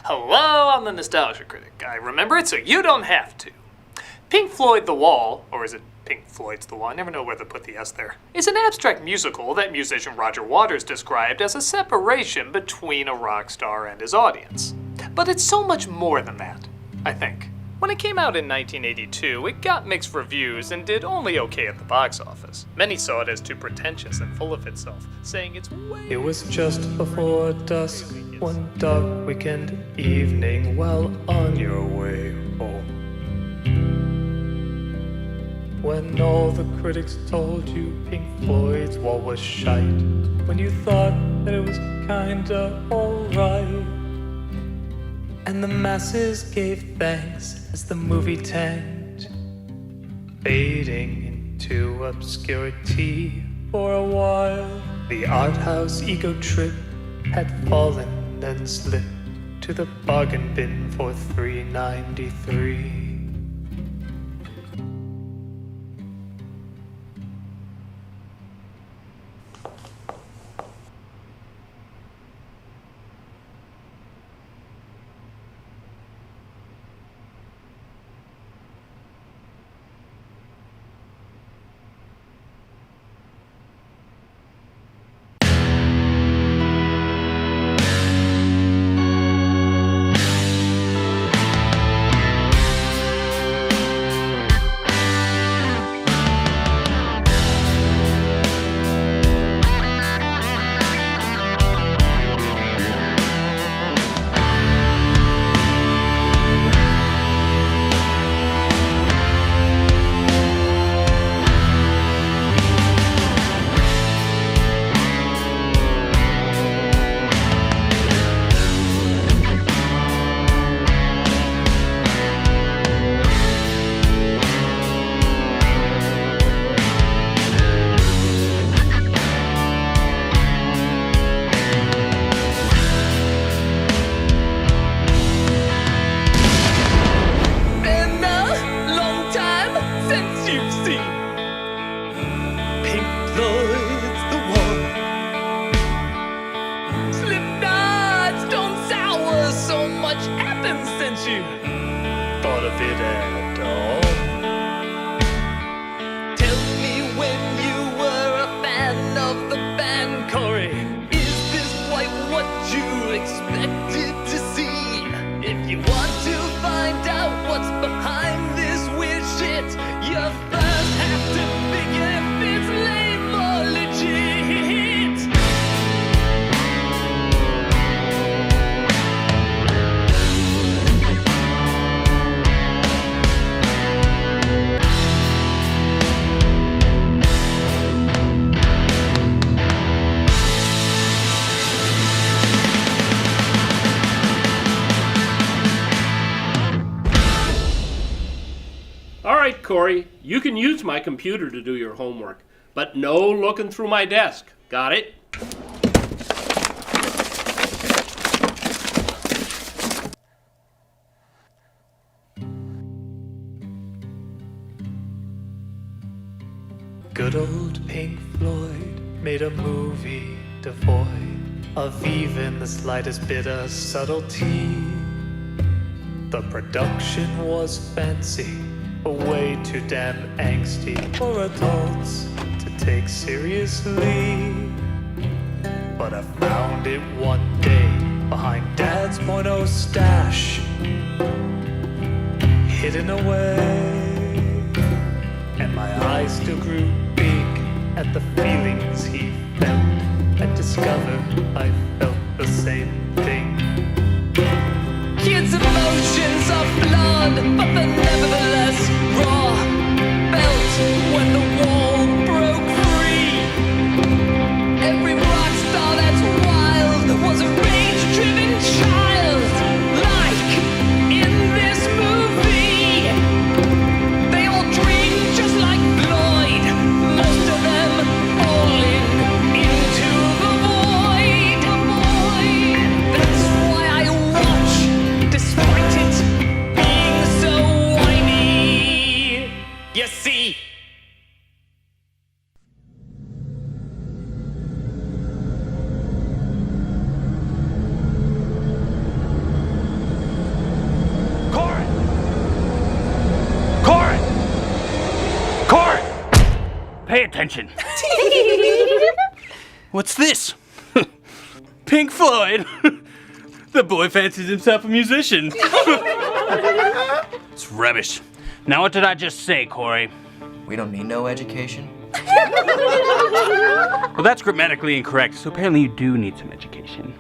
Hello, I'm the Nostalgia Critic. I remember it so you don't have to. Pink Floyd The Wall, or is it Pink Floyd's The Wall? I never know where to put the S there. Is an abstract musical that musician Roger Waters described as a separation between a rock star and his audience. But it's so much more than that, I think. When it came out in 1982, it got mixed reviews and did only okay at the box office. Many saw it as too pretentious and full of itself, saying it's way... It was just before dusk, one dark weekend evening while on your way home. When all the critics told you Pink Floyd's Wall was shite, when you thought that it was kinda alright, and the masses gave thanks as the movie tanked, fading into obscurity for a while. The Arthouse ego trip had fallen and slipped to the bargain bin for $3.93. Corey, you can use my computer to do your homework, but no looking through my desk. Got it? Good old Pink Floyd made a movie devoid of even the slightest bit of subtlety. The production was fancy, way too damn angsty for adults to take seriously. But I found it one day behind Dad's porno stash, hidden away, and my eyes still grew big at the feelings he felt, and discovered I felt the same thing. Kids' emotions are flawed, but they're nevertheless raw. Felt when the wall broke free. Every rock star that's wild was a rage-driven child. Like in this movie, they all dream just like Floyd. Most of them falling into the void. That's why I watch, despite it being so white. attention. What's this? Pink Floyd. The boy fancies himself a musician. It's rubbish. Now what did I just say, Corey? We don't need no education. Well, that's grammatically incorrect, so apparently you do need some education.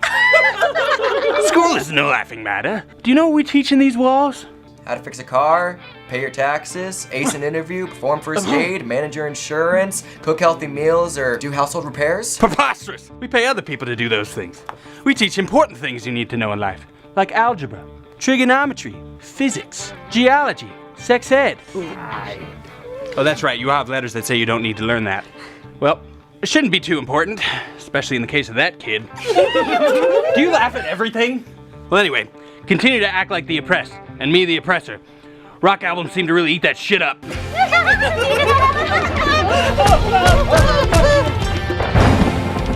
School is no laughing matter. Do you know what we teach in these walls? How to fix a car, pay your taxes, ace an interview, perform first aid, manage your insurance, cook healthy meals, or do household repairs. Preposterous! We pay other people to do those things. We teach important things you need to know in life, like algebra, trigonometry, physics, geology, sex ed. Oh, that's right, you have letters that say you don't need to learn that. Well, it shouldn't be too important, especially in the case of that kid. Do you laugh at everything? Well, anyway, continue to act like the oppressed, and me the oppressor. Rock albums seem to really eat that shit up.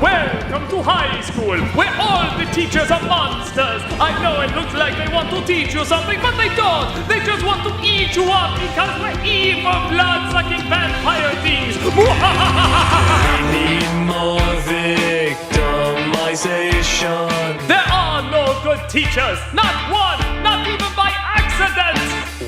Welcome to high school, where all the teachers are monsters. I know it looks like they want to teach you something, but they don't. They just want to eat you up because we're evil, blood-sucking vampire things. We need more victimization. There are no good teachers, not one, not even by accident.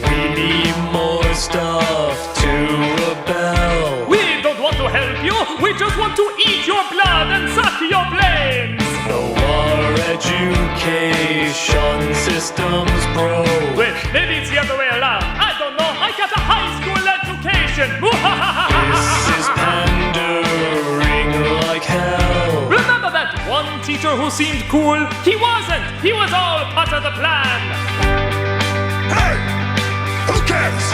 We need more stuff to rebel. We don't want to help you, we just want to eat your blood and suck your brains. No, our education system's broke. Wait, maybe it's the other way around. I don't know, I got a high school education. This is pandering like hell. Remember that one teacher who seemed cool? He wasn't, he was all part of the plan. Hey! Who cares?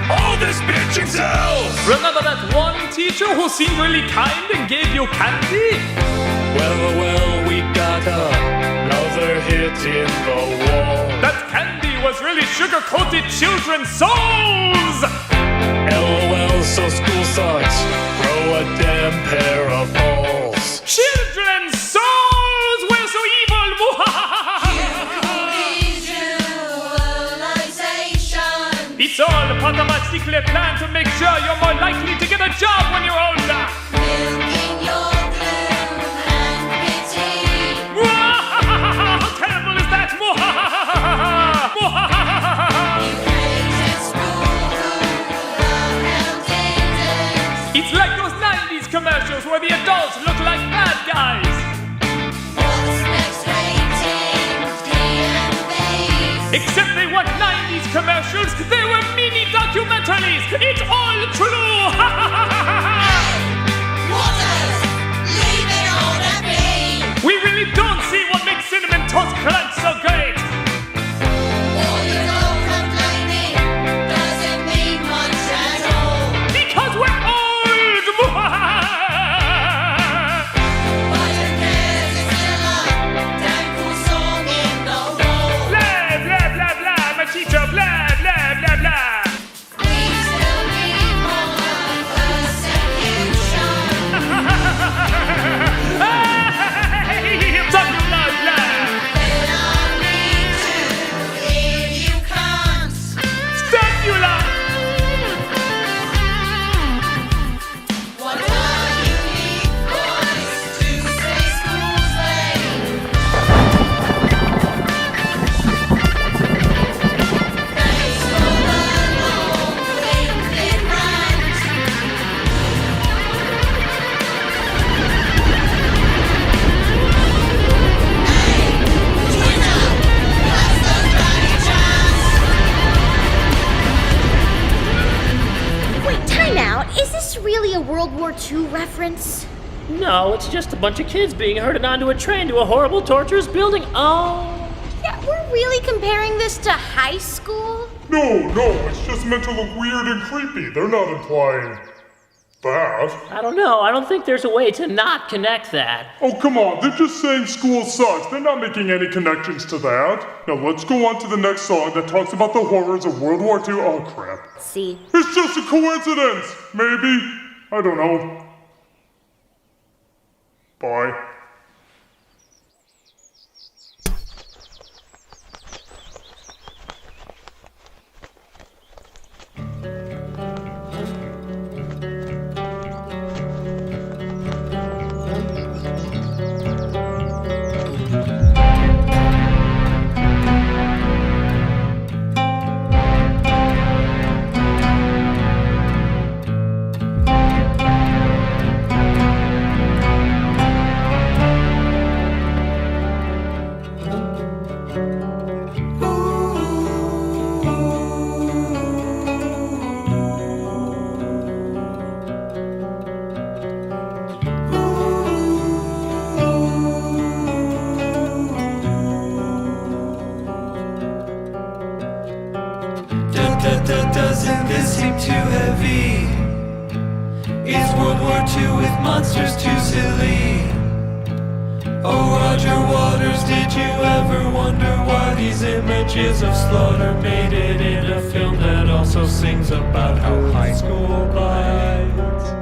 All this bitching sells! Remember that one teacher who seemed really kind and gave you candy? Well, we got another hit in the wall. That candy was really sugar-coated children's souls! LOL, so school sucks. Grow a damn pair of balls. Children's souls! We're so evil! It's all part of my secret plan to make sure you're more likely to get a job when you're older. Milking your gloom and pity. How terrible is that? You hated school, it's like those 90s commercials where the adults look like bad guys. What's next rating? DMV. Except they weren't 90s commercials, they were mini documentaries. It's all true. Waters, leave it all to me. We really don't see what makes Cinnamon Toast Crunch so great. All you know complaining doesn't mean much at all. Because we're old. But who cares? It's still a damn cool song in the wall. Blah, blah, blah, blah, my teacher, blah, blah, blah, blah. We still need more persecution. Hey, talk about blah. Then I'll need to if you can't. Stabula. What are you need, boys, to say school's late? Thanks for the long-winded rant. Hey, Twitter, that's the bloody chance. Wait, time out. Is this really a World War II reference? No, it's just a bunch of kids being herded onto a train to a horrible, torturous building. Oh. Yeah, we're really comparing this to high school? No, it's just meant to look weird and creepy. They're not implying that. I don't know. I don't think there's a way to not connect that. Oh, come on, they're just saying school sucks. They're not making any connections to that. Now let's go on to the next song that talks about the horrors of World War II. Oh, crap. See. It's just a coincidence, maybe. I don't know. Bye. doesn't this seem too heavy? Is World War II with monsters too silly? Oh, Roger Waters, did you ever wonder why these images of slaughter made it in a film that also sings about how high school bites?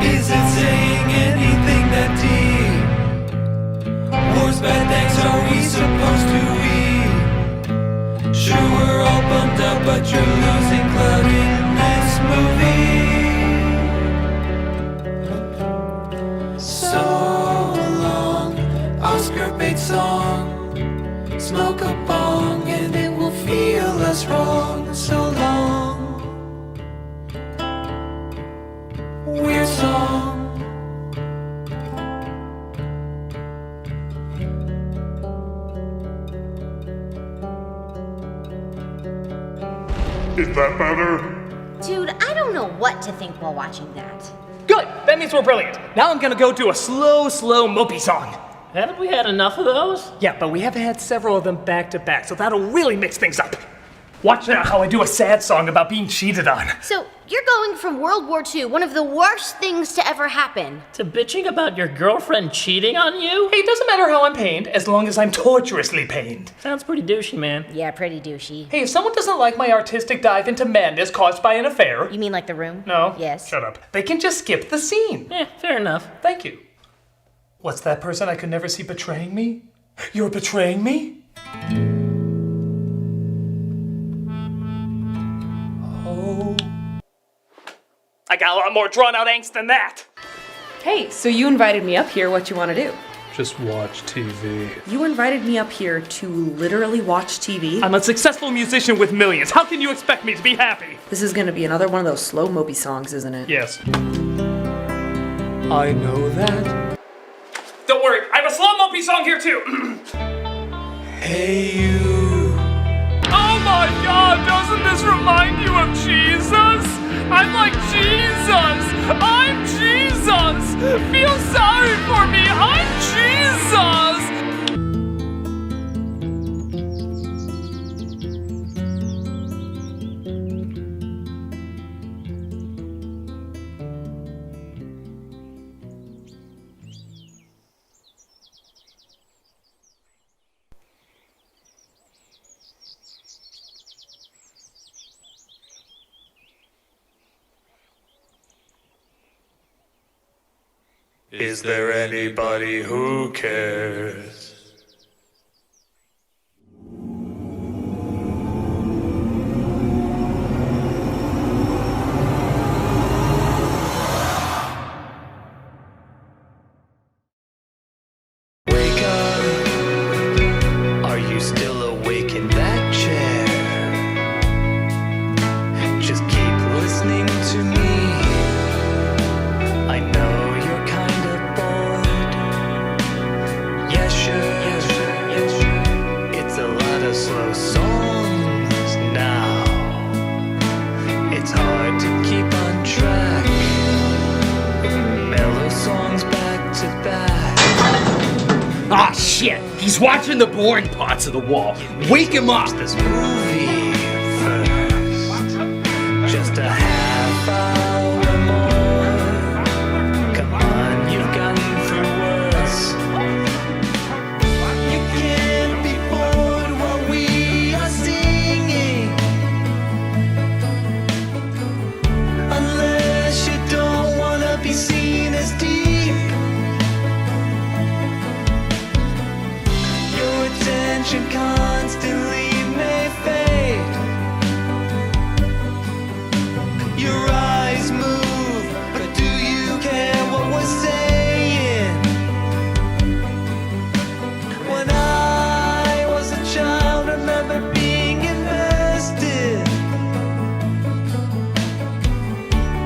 Is it saying anything that deep? War's bad, thanks, are we supposed to eat? Sure, we're all bummed out, but you're losing clout in this movie. So long, Oscar bait song. Smoke a bong and it will feel less wrong. So long, weird song. Is that better? Dude, I don't know what to think while watching that. Good! That means we're brilliant. Now I'm gonna go do a slow mopey song. Haven't we had enough of those? Yeah, but we have had several of them back to back, so that'll really mix things up. Watch now how I do a sad song about being cheated on. So, you're going from World War II, one of the worst things to ever happen. To bitching about your girlfriend cheating on you? Hey, it doesn't matter how I'm pained, as long as I'm torturously pained. Sounds pretty douchey, man. Yeah, pretty douchey. Hey, if someone doesn't like my artistic dive into madness caused by an affair... You mean like The Room? No. Yes. Shut up. They can just skip the scene. Yeah, fair enough. Thank you. What's that person I could never see betraying me? You're betraying me? Oh. I got a lot more drawn-out angst than that. Hey, so you invited me up here. What you want to do? Just watch TV. You invited me up here to literally watch TV? I'm a successful musician with millions. How can you expect me to be happy? This is gonna be another one of those slow mopey songs, isn't it? Yes. I know that. Don't worry, I have a slow mopey song here too. Hey, you. Oh my god, doesn't this remind you of Jesus? I'm like Jesus! I'm Jesus! Feel sorry for me, I'm Jesus! Is there anybody who cares? Wake up. Are you still awake in that chair? Just keep listening to me. I know you're kind of bored. Yeah, sure. It's a lot of slow songs now. It's hard to keep on track. Mellow songs back to back. Ah, shit! He's watching the boring parts of the wall. Wake him up! This movie first. Just a half hour more. Come on, you've gotten through worse. You can't be bored while we are singing, unless you don't wanna be seen as deep. Your attention constantly may fade. Your eyes move, but do you care what we're saying? When I was a child, remember being invested,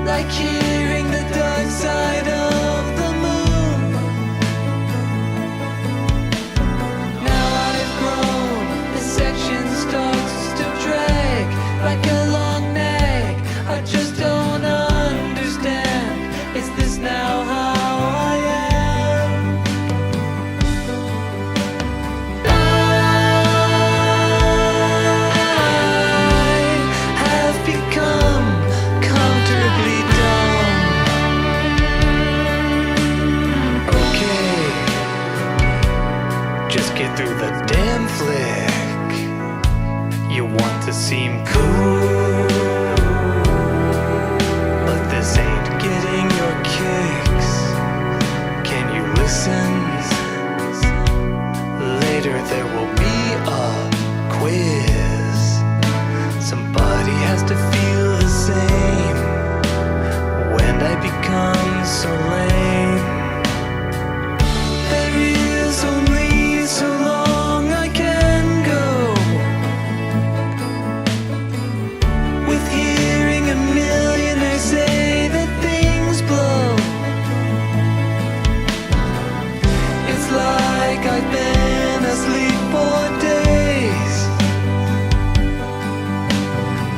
like hearing the dark side of the moon. Now I've grown the sections to seem cool, but this ain't getting your kicks. Can you listen? Later there will be a quiz. Somebody has to feel the same when I become so lame. There is only so long I can go with hearing a millionaire say that things blow. It's like I've been asleep for days.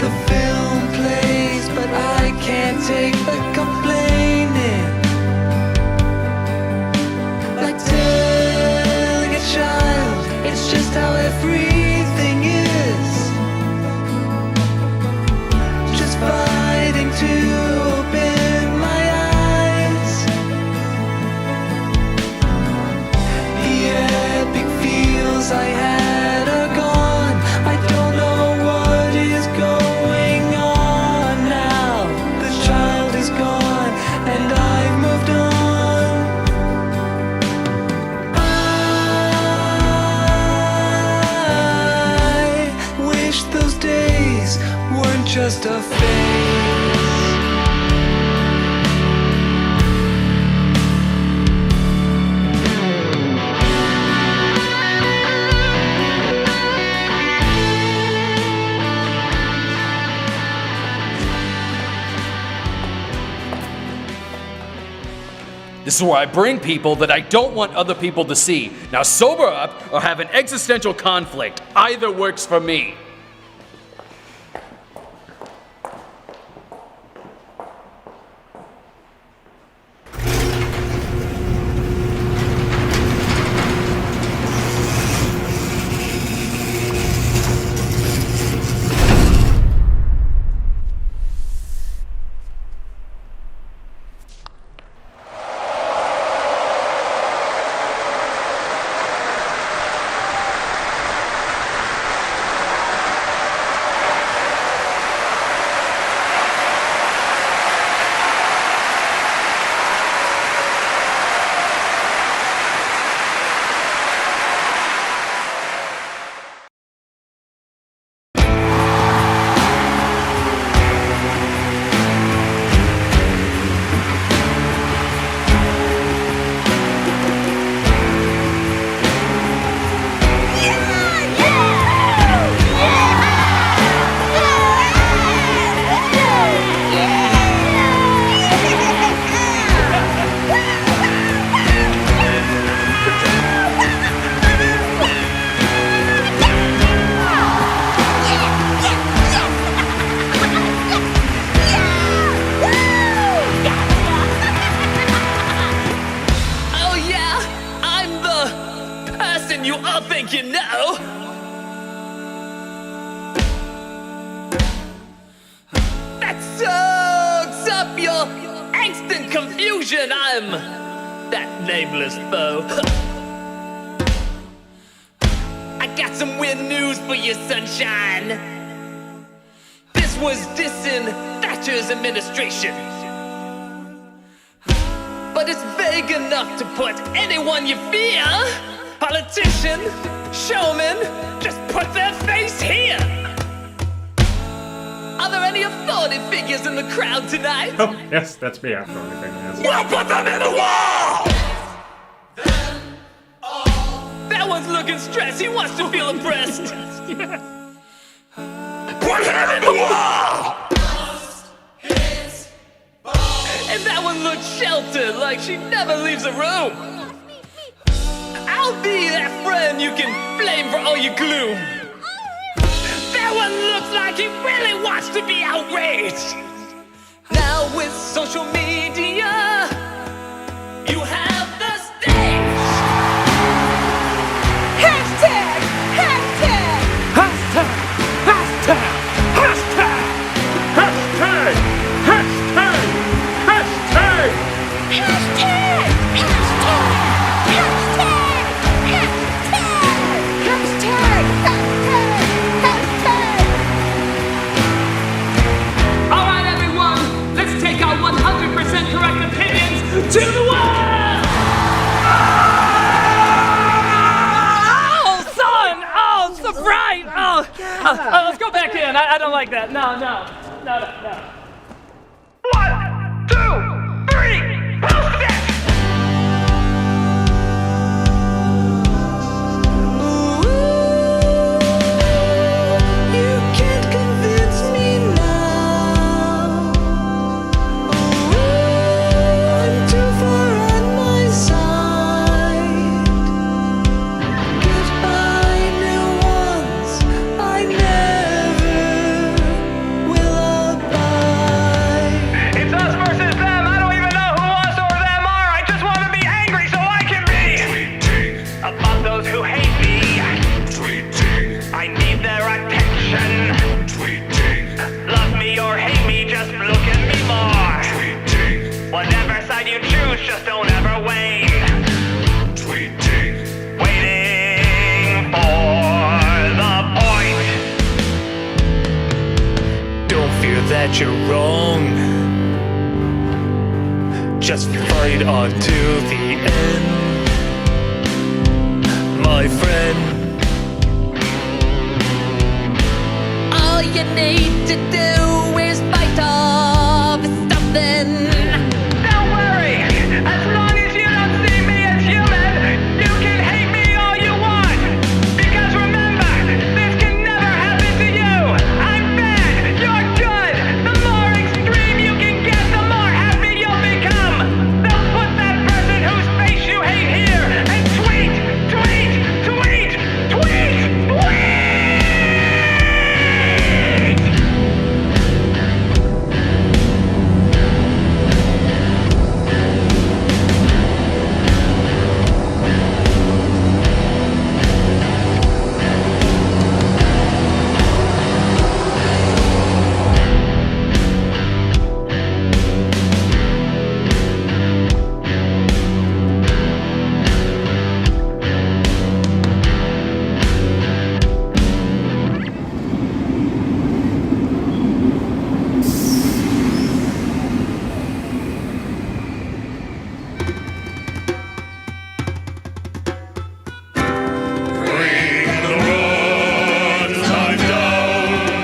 The film plays, but I can't take the complaining. Like telling a child, it's just how everything is. Just fighting to open my eyes. The epic feels I had are gone. I don't know what is going on now. The child is gone and I've moved on. I wish those days weren't just a phase. This is where I bring people that I don't want other people to see. Now sober up or have an existential conflict. Either works for me. You know, that soaks up your angst and confusion. I'm that nameless foe. I got some weird news for you, sunshine. This was dissin Thatcher's administration, but it's vague enough to put anyone you fear. Politician, showman, just put their face here. Are there any authority figures in the crowd tonight? Oh, yes, that's me after everything. Yes. We'll put them in the wall! That one's looking stressed. He wants to feel impressed. Put him in the wall! And that one looks sheltered, like she never leaves a room. I'll be that friend you can blame for all your gloom. That one looks like he really wants to be outraged. Now with social media, you have the stage. Hashtag, hashtag, hashtag, hashtag, hashtag, hashtag, hashtag, hashtag, hashtag, hashtag, hashtag, hashtag, hashtag, hashtag, Let's go back in. I don't like that. No. 1, 2, 3, post it! Just don't ever wane. Tweeting. Waiting for the point. Don't fear that you're wrong. Just fight on to the end, my friend. All you need to do is fight off something. As long as you don't see me as human, you can hate me all you want. Because remember, this can never happen to you. I'm bad, you're good. The more extreme you can get, the more happy you'll become. So put that person whose face you hate here and tweet, tweet, tweet, tweet, tweet!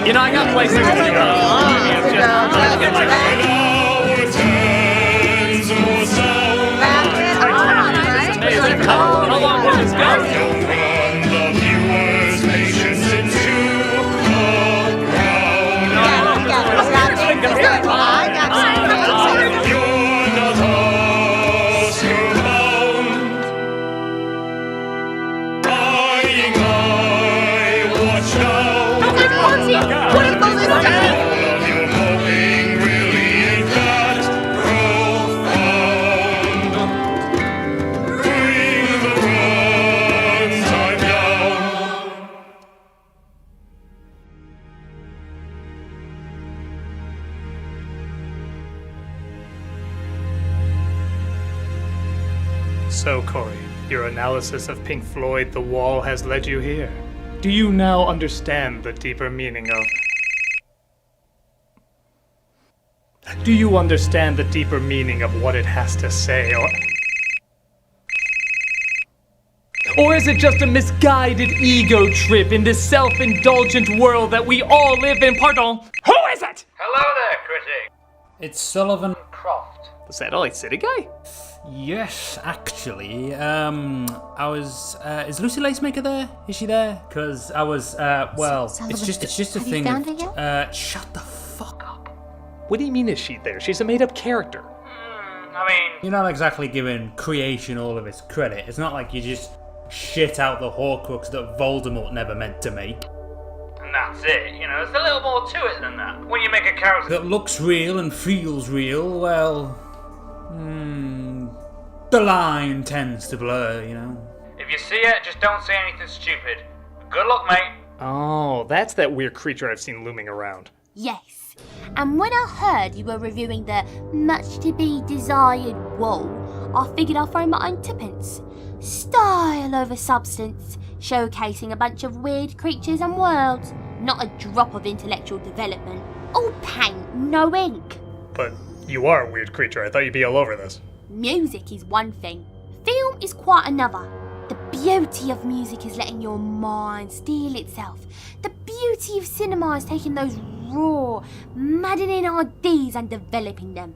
You know, I got places to go. How long will this go? So, Corey, your analysis of Pink Floyd The Wall has led you here. Do you now understand the deeper meaning of... Do you understand the deeper meaning of what it has to say, or is it just a misguided ego trip in this self-indulgent world that we all live in? Pardon, who is it? Hello there, Critic. It's Sullivan Croft. Was that like City Guy? Yes, actually. Is Lucy Lacemaker there? Is she there? Because I was, well, Sullivan, it's just a have you thing found of, her yet? shut the fuck up. What do you mean is she there? She's a made-up character. I mean... You're not exactly giving creation all of its credit. It's not like you just shit out the Horcrux that Voldemort never meant to make. And that's it, you know, there's a little more to it than that. When you make a character That looks real and feels real, well... the line tends to blur, you know? If you see it, just don't say anything stupid. Good luck, mate. Oh, that's that weird creature I've seen looming around. Yes. And when I heard you were reviewing the much-to-be-desired wall, I figured I'd throw my own tuppence. Style over substance, showcasing a bunch of weird creatures and worlds. Not a drop of intellectual development. All paint, no ink. But you are a weird creature. I thought you'd be all over this. Music is one thing. Film is quite another. The beauty of music is letting your mind steal itself. The beauty of cinema is taking those raw, maddening ideas and developing them.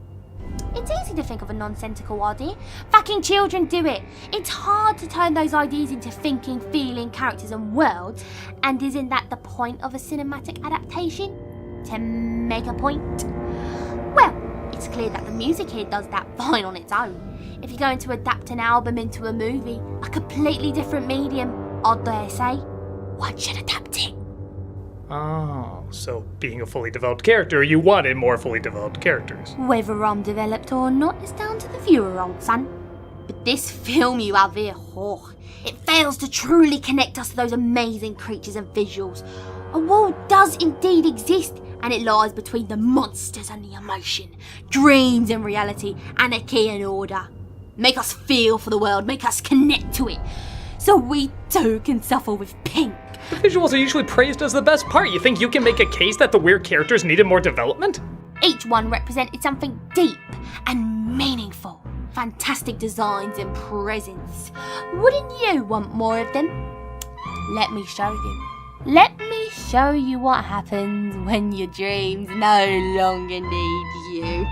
It's easy to think of a nonsensical idea. Fucking children do it. It's hard to turn those ideas into thinking, feeling characters and worlds. And isn't that the point of a cinematic adaptation? To make a point? Well, it's clear that the music here does that fine on its own. If you're going to adapt an album into a movie, a completely different medium, I dare say, one should adapt it. Oh, so being a fully developed character, you wanted more fully developed characters. Whether I'm developed or not is down to the viewer, old son. But this film you have here, it fails to truly connect us to those amazing creatures and visuals. A world does indeed exist, and it lies between the monsters and the emotion, dreams and reality, anarchy and order. Make us feel for the world, make us connect to it, so we too can suffer with Pink. The visuals are usually praised as the best part. You think you can make a case that the weird characters needed more development? Each one represented something deep and meaningful. Fantastic designs and presence. Wouldn't you want more of them? Let me show you. Let me show you what happens when your dreams no longer need you.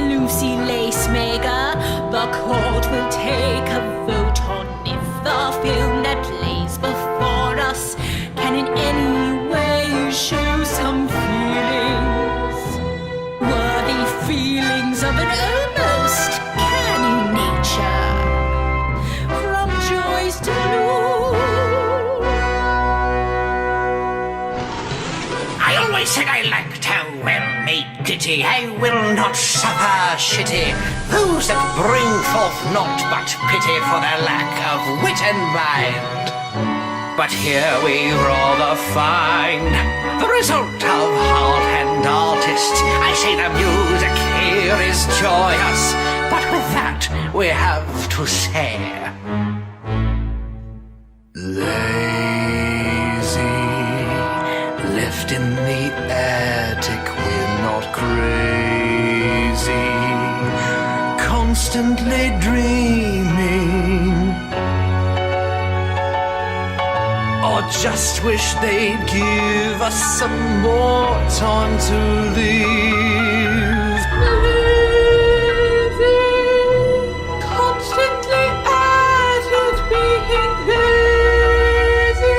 Lucy Lacemaker, the court will take a vote on if the film that plays before us can in any way show some feelings, worthy feelings of an almost canny nature, from joys to blues. I always said I liked her well-made ditty. I will not suffer shitty those that bring forth naught but pity for their lack of wit and mind. But here we rather find the result of heart and artist. I say the music here is joyous, but with that we have to say lazy, left in the attic, we're not crazy, constantly dreaming, or just wish they'd give us some more time to live. Constantly at it, being lazy.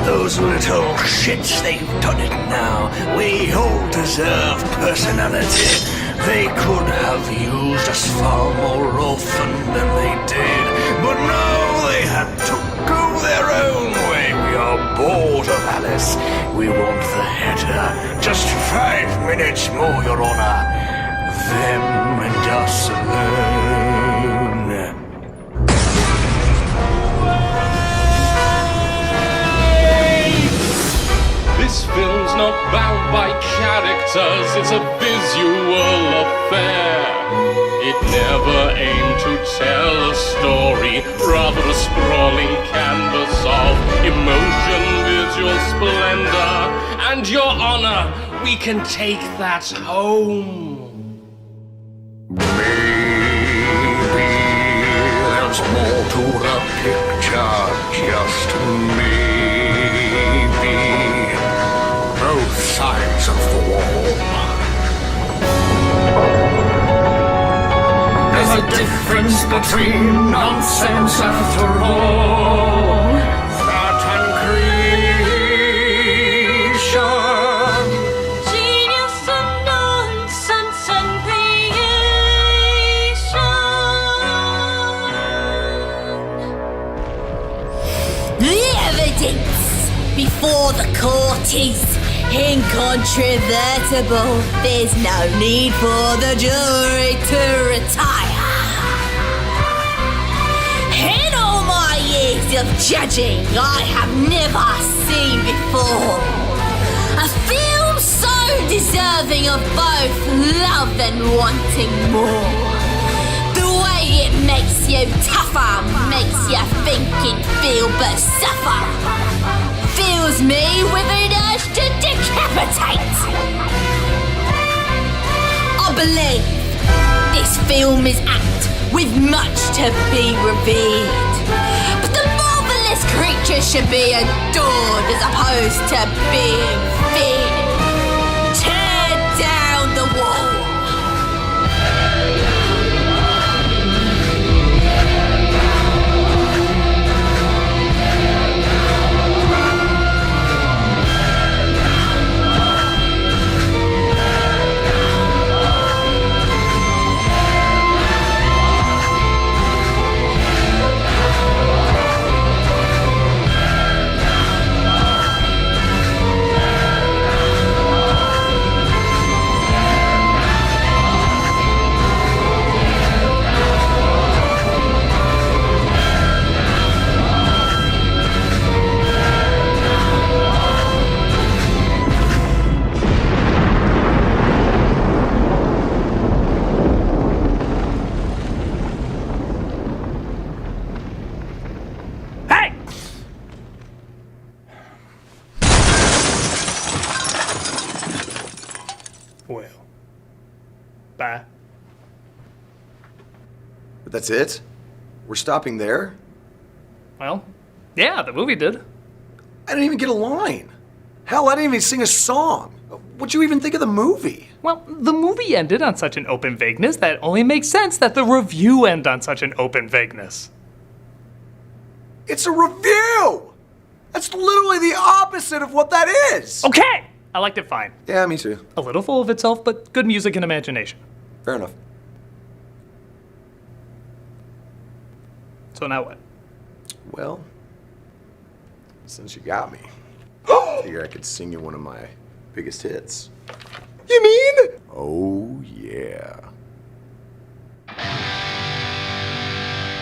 Those little shits, they've done it now. We all deserve personality. They could have used us far more often than they did, but no, they had to go their own way. We are bored of Alice. We want the header. Just 5 minutes more, Your Honor. Them and us alone. This film's not bound by characters, it's a visual affair. It never aimed to tell a story, rather a sprawling canvas of emotion, visual splendor. And Your Honor, we can take that home. Maybe there's more to the picture, just maybe. Both sides of the wall. There's a difference between nonsense after all. Art and creation. Genius and nonsense and creation. The evidence before the court is incontrovertible. There's no need for the jury to retire. In all my years of judging, I have never seen before a film so deserving of both love and wanting more. The way it makes you tougher, makes you think and feel but suffer. fills me with an urge to decapitate. I believe this film is apt with much to be revered. But the marvelous creature should be adored as opposed to being feared. Tear down the wall. Bye. But that's it? We're stopping there? Well, yeah, the movie did. I didn't even get a line. Hell, I didn't even sing a song. What'd you even think of the movie? Well, the movie ended on such an open vagueness that only makes sense that the review end on such an open vagueness. It's a review! That's literally the opposite of what that is! Okay! I liked it fine. Yeah, me too. A little full of itself, but good music and imagination. Fair enough. So now what? Well, since you got me, figure I could sing you one of my biggest hits. You mean? Oh, yeah.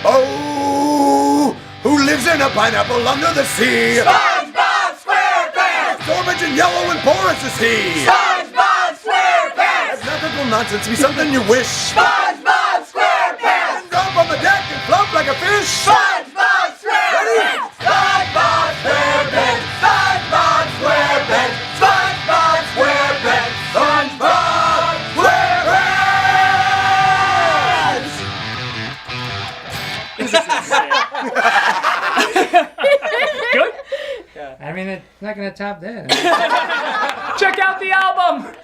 Oh, who lives in a pineapple under the sea? SpongeBob SquarePants! Orange and yellow and porous is he. SpongeBob SquarePants! Ethical nonsense be something you wish. SpongeBob SquarePants! Jump on the deck and float like a fish. SpongeBob SquarePants! SpongeBob SquarePants! SpongeBob SquarePants! SpongeBob SquarePants! SpongeBob SquarePants! Good? I mean, it's not gonna top that. Check out the album!